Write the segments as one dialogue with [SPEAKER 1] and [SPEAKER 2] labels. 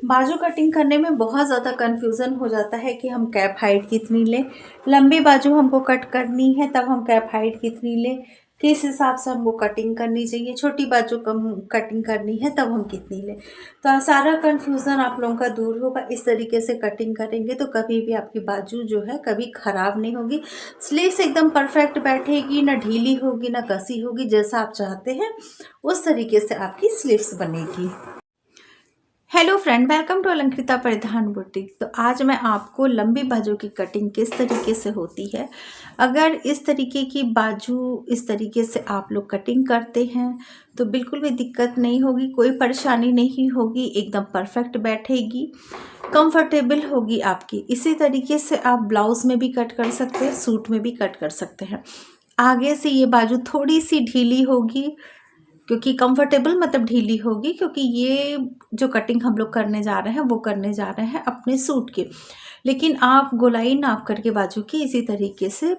[SPEAKER 1] बाजू कटिंग करने में बहुत ज़्यादा कन्फ्यूज़न हो जाता है कि हम कैप हाइट कितनी लें, लंबी बाजू हमको कट करनी है तब हम कैप हाइट कितनी लें, किस हिसाब से हमको कटिंग करनी चाहिए, छोटी बाजू कम कटिंग करनी है तब हम कितनी लें। तो सारा कन्फ्यूज़न आप लोगों का दूर होगा। इस तरीके से कटिंग करेंगे तो कभी भी आपकी बाजू जो है कभी ख़राब नहीं होगी। स्लीव्स एकदम परफेक्ट बैठेगी, ना ढीली होगी ना कसी होगी, जैसा आप चाहते हैं उस तरीके से आपकी स्लीव्स बनेगी। Hello friend, welcome to Alankrita Paridhan boutique. तो आज मैं आपको लंबी बाजू की कटिंग किस तरीके से होती है, अगर इस तरीके की बाजू इस तरीके से आप लोग कटिंग करते हैं तो बिल्कुल भी दिक्कत नहीं होगी, कोई परेशानी नहीं होगी, एकदम परफेक्ट बैठेगी, कंफर्टेबल होगी आपकी। इसी तरीके से आप ब्लाउज़ में भी कट कर सकते हैं, सूट में भी कट कर सकते हैं। आगे से ये बाजू थोड़ी सी ढीली होगी, क्योंकि कंफर्टेबल मतलब ढीली होगी, क्योंकि ये जो कटिंग हम लोग करने जा रहे हैं वो करने जा रहे हैं अपने सूट के। लेकिन आप गोलाई नाप करके बाजू की इसी तरीके से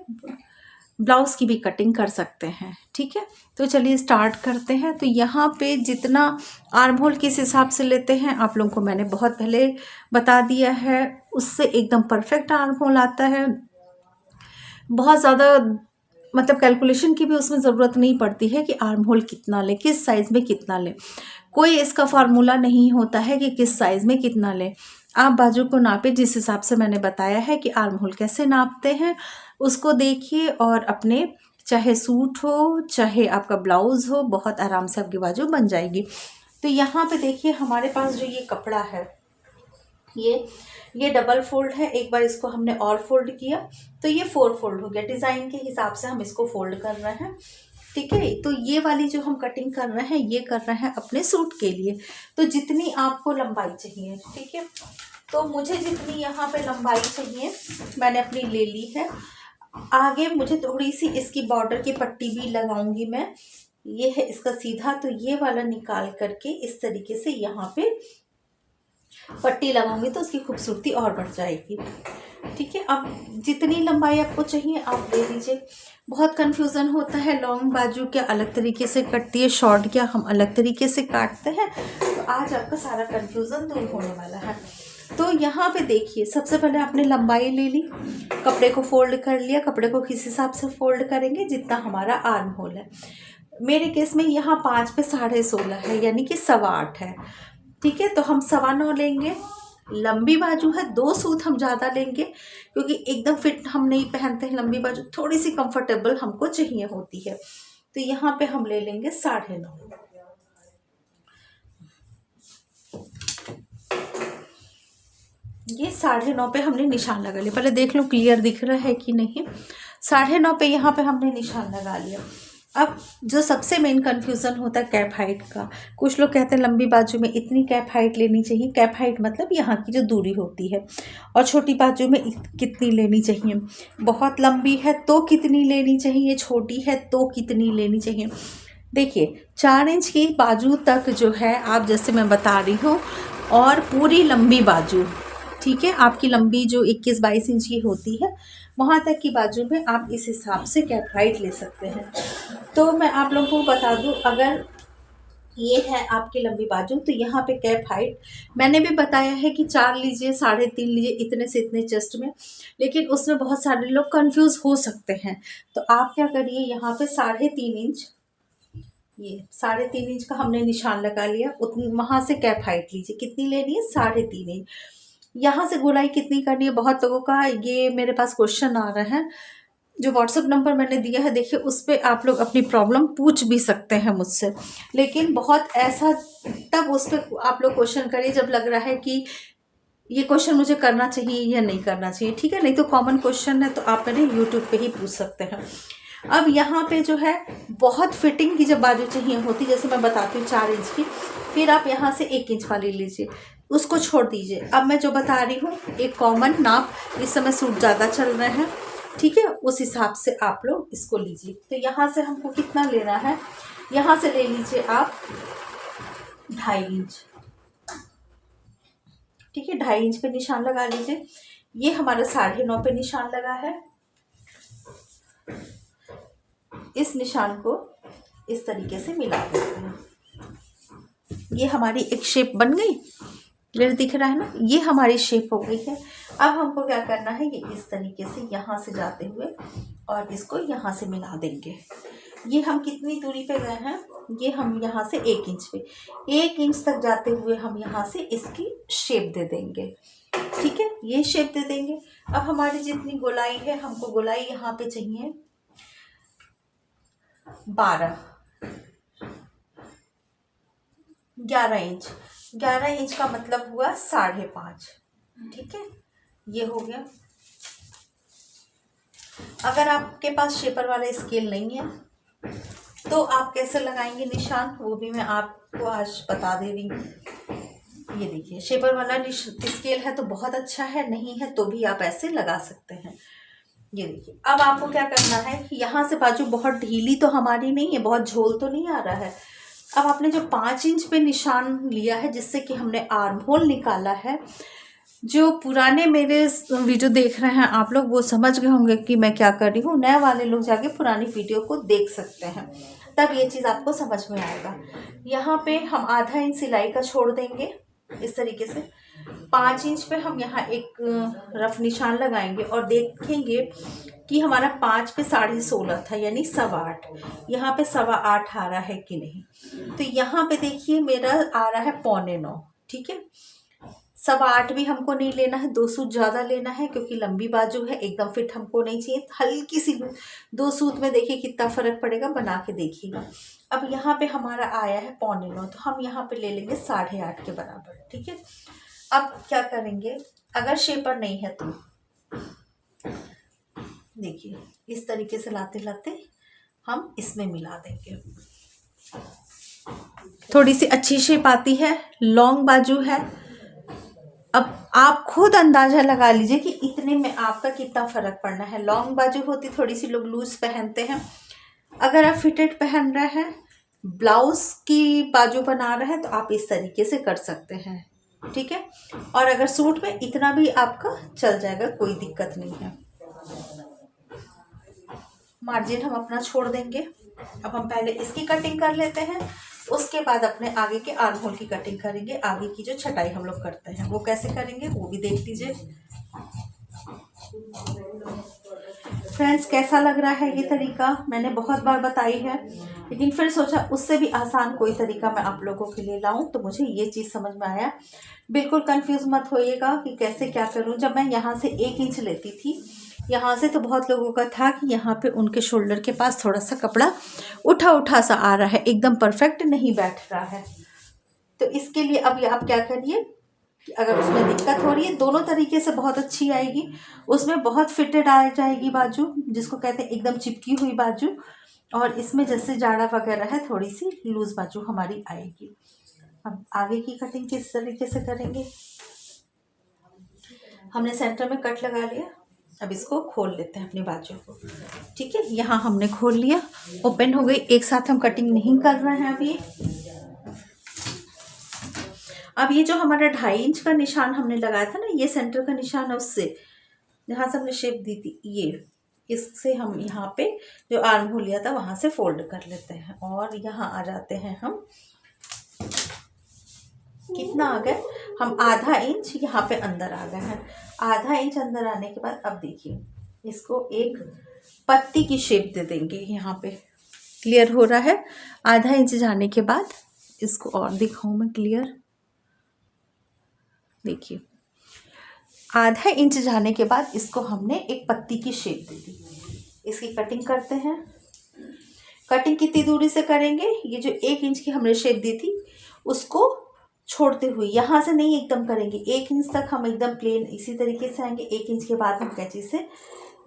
[SPEAKER 1] ब्लाउज़ की भी कटिंग कर सकते हैं। ठीक है, तो चलिए स्टार्ट करते हैं। तो यहाँ पे जितना आर्म होल किस हिसाब से लेते हैं आप लोगों को मैंने बहुत पहले बता दिया है, उससे एकदम परफेक्ट आर्म होल आता है। बहुत ज़्यादा मतलब कैलकुलेशन की भी उसमें ज़रूरत नहीं पड़ती है कि आर्म होल कितना लें, किस साइज़ में कितना लें। कोई इसका फार्मूला नहीं होता है कि किस साइज़ में कितना लें। आप बाजू को नापें, जिस हिसाब से मैंने बताया है कि आर्म होल कैसे नापते हैं उसको देखिए, और अपने चाहे सूट हो चाहे आपका ब्लाउज़ हो, बहुत आराम से आपकी बाजू बन जाएगी। तो यहाँ पे देखिए हमारे पास जो ये कपड़ा है ये डबल फोल्ड है। एक बार इसको हमने और फोल्ड किया तो ये 4 फोल्ड हो गया। डिज़ाइन के हिसाब से हम इसको फोल्ड कर रहे हैं। ठीक है, तो ये वाली जो हम कटिंग कर रहे हैं ये कर रहे हैं अपने सूट के लिए। तो जितनी आपको लंबाई चाहिए, ठीक है, तो मुझे जितनी यहाँ पे लंबाई चाहिए मैंने अपनी ले ली है। आगे मुझे थोड़ी सी इसकी बॉर्डर की पट्टी भी लगाऊंगी मैं। ये है इसका सीधा, तो ये वाला निकाल करके इस तरीके से यहाँ पे पट्टी लगाऊंगी तो उसकी खूबसूरती और बढ़ जाएगी। ठीक है, अब जितनी लंबाई आपको चाहिए आप ले लीजिए। बहुत कन्फ्यूज़न होता है, लॉन्ग बाजू क्या अलग तरीके से कटती है, शॉर्ट क्या हम अलग तरीके से काटते हैं। तो आज आपका सारा कन्फ्यूज़न दूर होने वाला है। तो यहाँ पे देखिए, सबसे पहले आपने लंबाई ले ली, कपड़े को फोल्ड कर लिया। कपड़े को किस हिसाब से फोल्ड करेंगे, जितना हमारा आर्म होल है। मेरे केस में यहाँ 5 पे 16.5 है, यानी कि 8.25 है। ठीक है, तो हम 9.25 लेंगे। लंबी बाजू है, 2 सूत हम ज़्यादा लेंगे, क्योंकि एकदम फिट हम नहीं पहनते हैं। लंबी बाजू थोड़ी सी कंफर्टेबल हमको चाहिए होती है। तो यहाँ पे हम ले लेंगे 9.5। ये 9.5 पे हमने निशान लगा लिया। पहले देख लो क्लियर दिख रहा है कि नहीं। 9.5 पे यहाँ पे हमने निशान लगा लिया। अब जो सबसे मेन कन्फ्यूज़न होता है कैप हाइट का। कुछ लोग कहते हैं लंबी बाजू में इतनी कैप हाइट लेनी चाहिए। कैप हाइट मतलब यहाँ की जो दूरी होती है, और छोटी बाजू में कितनी लेनी चाहिए। बहुत लंबी है तो कितनी लेनी चाहिए, छोटी है तो कितनी लेनी चाहिए। देखिए 4 इंच की बाजू तक जो है आप, जैसे मैं बता रही हूँ, और पूरी लंबी बाजू, ठीक है, आपकी लंबी जो 21-22 इंच की होती है वहाँ तक की बाजू में आप इस हिसाब से कैप हाइट ले सकते हैं। तो मैं आप लोगों को बता दूं, अगर ये है आपकी लंबी बाजू तो यहाँ पे कैप हाइट मैंने भी बताया है कि 4 लीजिए, 3.5 लीजिए, इतने से इतने चेस्ट में। लेकिन उसमें बहुत सारे लोग कंफ्यूज हो सकते हैं, तो आप क्या करिए, यहाँ पे 3.5 इंच, ये 3.5 इंच का हमने निशान लगा लिया। उतनी वहाँ से कैप हाइट लीजिए, कितनी लेनी है, 3.5 इंच। यहाँ से गोलाई कितनी करनी है, बहुत लोगों का ये मेरे पास क्वेश्चन आ रहा है। जो व्हाट्सएप नंबर मैंने दिया है देखिए, उस पर आप लोग अपनी प्रॉब्लम पूछ भी सकते हैं मुझसे। लेकिन बहुत ऐसा तब उस पर आप लोग क्वेश्चन करिए जब लग रहा है कि ये क्वेश्चन मुझे करना चाहिए या नहीं करना चाहिए। ठीक है, नहीं तो कॉमन क्वेश्चन है तो आप मेरे यूट्यूब पे ही पूछ सकते हैं। अब यहाँ पे जो है बहुत फिटिंग की जब बाजू चाहिए होती, जैसे मैं बताती हूँ 4 इंच की, फिर आप यहाँ से 1 इंच वाली लीजिए, उसको छोड़ दीजिए। अब मैं जो बता रही हूँ एक कॉमन नाप, इस समय सूट ज़्यादा चल रहे हैं, ठीक है, उस हिसाब से आप लोग इसको लीजिए। तो यहाँ से हमको कितना लेना है, यहाँ से ले लीजिए आप 2.5 इंच। ठीक है, 2.5 इंच पे निशान लगा लीजिए। ये हमारा 9.5 पे निशान लगा है। इस निशान को इस तरीके से मिला देते हैं। ये हमारी एक शेप बन गई। क्लियर दिख रहा है ना, ये हमारी शेप हो गई है। अब हमको क्या करना है, ये इस तरीके से यहाँ से जाते हुए और इसको यहाँ से मिला देंगे। ये हम कितनी दूरी पे गए हैं, ये हम यहाँ से 1 इंच पे, 1 इंच तक जाते हुए हम यहाँ से इसकी शेप दे देंगे। ठीक है, ये शेप दे देंगे। अब हमारी जितनी गोलाई है, हमको गोलाई यहाँ पे चाहिए 11 इंच। 11 इंच का मतलब हुआ 5.5। ठीक है, ये हो गया। अगर आपके पास शेपर वाला स्केल नहीं है तो आप कैसे लगाएंगे निशान, वो भी मैं आपको आज बता दे रही हूँ। ये देखिए, शेपर वाला स्केल है तो बहुत अच्छा है, नहीं है तो भी आप ऐसे लगा सकते हैं। ये देखिए, अब आपको क्या करना है, यहाँ से बाजू बहुत ढीली तो हमारी नहीं है, बहुत झोल तो नहीं आ रहा है। अब आपने जो 5 इंच पे निशान लिया है, जिससे कि हमने आर्म होल निकाला है, जो पुराने मेरे वीडियो देख रहे हैं आप लोग, वो समझ गए होंगे कि मैं क्या कर रही हूँ। नए वाले लोग जाके पुरानी वीडियो को देख सकते हैं, तब ये चीज़ आपको समझ में आएगा। यहाँ पे हम आधा इंच सिलाई का छोड़ देंगे इस तरीके से। 5 इंच पे हम यहाँ एक रफ निशान लगाएंगे और देखेंगे कि हमारा 5 पे 16.5 था, यानी 8.25। यहाँ पे 8.25 आ रहा है कि नहीं, तो यहाँ पे देखिए मेरा आ रहा है 8.25। ठीक है, 8.25 भी हमको नहीं लेना है, 2 सूत ज़्यादा लेना है, क्योंकि लंबी बाजू है, एकदम फिट हमको नहीं चाहिए। हल्की सी 2 सूत में देखिए कितना फ़र्क पड़ेगा, बना के देखिएगा। अब यहाँ पे हमारा आया है 8.25, तो हम यहाँ पे ले लेंगे 8.5 के बराबर। ठीक है, अब क्या करेंगे, अगर शेपर नहीं है तो देखिए इस तरीके से लाते लाते हम इसमें मिला देंगे। थोड़ी सी अच्छी शेप आती है, लॉन्ग बाजू है। अब आप खुद अंदाजा लगा लीजिए कि इतने में आपका कितना फ़र्क पड़ना है। लॉन्ग बाजू होती, थोड़ी सी लोग लूज पहनते हैं। अगर आप फिटेड पहन रहे हैं, ब्लाउज की बाजू बना रहे हैं, तो आप इस तरीके से कर सकते हैं। ठीक है, और अगर सूट में इतना भी आपका चल जाएगा, कोई दिक्कत नहीं है। मार्जिन हम अपना छोड़ देंगे। अब हम पहले इसकी कटिंग कर लेते हैं, उसके बाद अपने आगे के आर्म होल की कटिंग करेंगे। आगे की जो छटाई हम लोग करते हैं वो कैसे करेंगे, वो भी देख लीजिए। फ्रेंड्स, कैसा लग रहा है ये तरीका, मैंने बहुत बार बताई है, लेकिन फिर सोचा उससे भी आसान कोई तरीका मैं आप लोगों के लिए लाऊं, तो मुझे ये चीज़ समझ में आया। बिल्कुल कंफ्यूज मत होइएगा कि कैसे क्या करूं। जब मैं यहाँ से 1 इंच लेती थी यहाँ से, तो बहुत लोगों का था कि यहाँ पे उनके शोल्डर के पास थोड़ा सा कपड़ा उठा उठा सा आ रहा है, एकदम परफेक्ट नहीं बैठ रहा है। तो इसके लिए अब आप क्या करिए, अगर उसमें दिक्कत हो रही है, दोनों तरीके से बहुत अच्छी आएगी। उसमें बहुत फिटेड आ जाएगी बाजू, जिसको कहते हैं एकदम चिपकी हुई बाजू, और इसमें जैसे जाड़ा वगैरह है, थोड़ी सी लूज बाजू हमारी आएगी। अब आगे की कटिंग किस तरीके से करेंगे, हमने सेंटर में कट लगा लिया। अब इसको खोल लेते हैं अपनी बाजू को। ठीक है, यहाँ हमने खोल लिया, ओपन हो गई। एक साथ हम कटिंग नहीं कर रहे हैं अभी। अब ये जो हमारा 2.5 इंच का निशान हमने लगाया था ना, ये सेंटर का निशान है, उससे जहाँ से हमने शेप दी थी, ये इससे हम यहाँ पे जो आर्म होल लिया था वहाँ से फोल्ड कर लेते हैं, और यहाँ आ जाते हैं हम। कितना आ गए हम, आधा इंच यहाँ पे अंदर आ गए हैं। आधा इंच अंदर आने के बाद अब देखिए, इसको एक पत्ती की शेप दे देंगे यहाँ पे। क्लियर हो रहा है, आधा इंच जाने के बाद इसको और दिखाऊं मैं क्लियर। देखिए, आधा इंच जाने के बाद इसको हमने एक पत्ती की शेप दे दी। इसकी कटिंग करते हैं। कटिंग कितनी दूरी से करेंगे, ये जो 1 इंच की हमने शेप दी थी उसको छोड़ते हुए, यहाँ से नहीं एकदम करेंगे, 1 इंच तक हम एकदम प्लेन इसी तरीके से आएंगे। 1 इंच के बाद हम कैंची से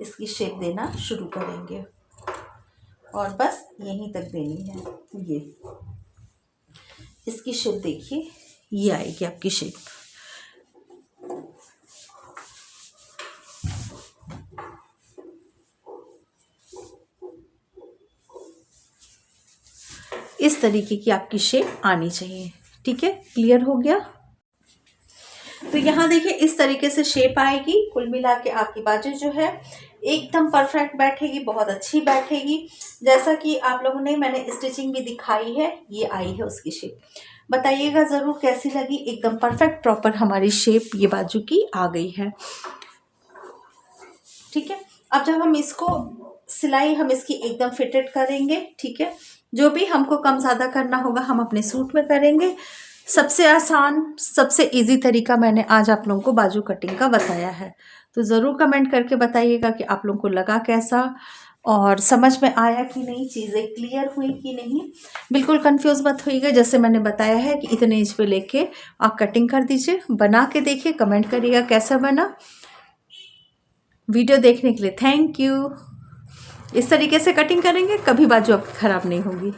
[SPEAKER 1] इसकी शेप देना शुरू करेंगे, और बस यहीं तक देनी है। ये इसकी शेप देखिए, ये आएगी आपकी शेप। इस तरीके की आपकी शेप आनी चाहिए। ठीक है, क्लियर हो गया। तो यहाँ देखिए इस तरीके से शेप आएगी। कुल मिला के आपकी बाजू जो है एकदम परफेक्ट बैठेगी, बहुत अच्छी बैठेगी। जैसा कि आप लोगों ने, मैंने स्टिचिंग भी दिखाई है, ये आई है उसकी शेप। बताइएगा ज़रूर कैसी लगी। एकदम परफेक्ट प्रॉपर हमारी शेप ये बाजू की आ गई है। ठीक है, अब जब हम इसको सिलाई हम इसकी एकदम फिटेड करेंगे। ठीक है, जो भी हमको कम ज़्यादा करना होगा हम अपने सूट में करेंगे। सबसे आसान सबसे इजी तरीका मैंने आज आप लोगों को बाजू कटिंग का बताया है। तो ज़रूर कमेंट करके बताइएगा कि आप लोगों को लगा कैसा और समझ में आया कि नहीं, चीज़ें क्लियर हुई कि नहीं। बिल्कुल कंफ्यूज मत होइएगा, जैसे मैंने बताया है कि इतने इंच पे लेके आप कटिंग कर दीजिए। बना के देखिए, कमेंट करिएगा कैसा बना। वीडियो देखने के लिए थैंक यू। इस तरीके से कटिंग करेंगे कभी बाजू आपकी ख़राब नहीं होगी।